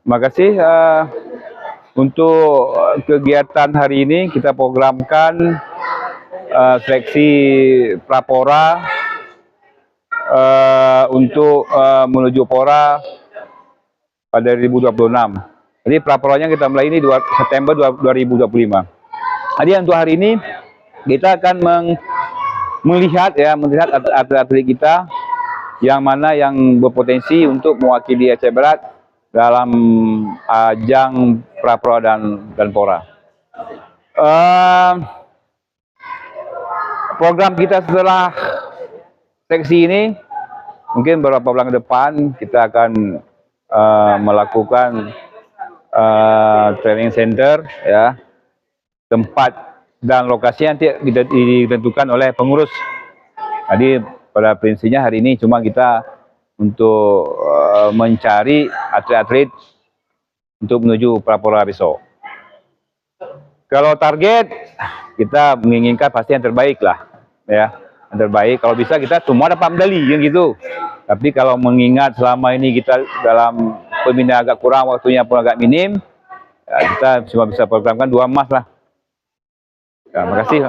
Makasih untuk kegiatan hari ini kita programkan seleksi prapora untuk menuju Pora pada 2026. Jadi praporanya kita mulai ini September 2025. Jadi untuk hari ini kita akan melihat atlet-atlet kita yang mana yang berpotensi untuk mewakili Aceh Barat dalam ajang prapora dan Pora. Program kita setelah seksi ini mungkin beberapa bulan ke depan kita akan melakukan training center, ya, tempat dan lokasi nanti ditentukan oleh pengurus. Jadi pada prinsipnya hari ini cuma kita untuk mencari atlet-atlet untuk menuju prapora besok. Kalau target kita menginginkan pasti yang terbaik lah, ya, yang terbaik. Kalau bisa kita semua dapat medali yang gitu. Tapi kalau mengingat selama ini kita dalam pembinaan agak kurang, waktunya pun agak minim, ya, kita cuma bisa programkan 2 emas lah. Ya, terima kasih.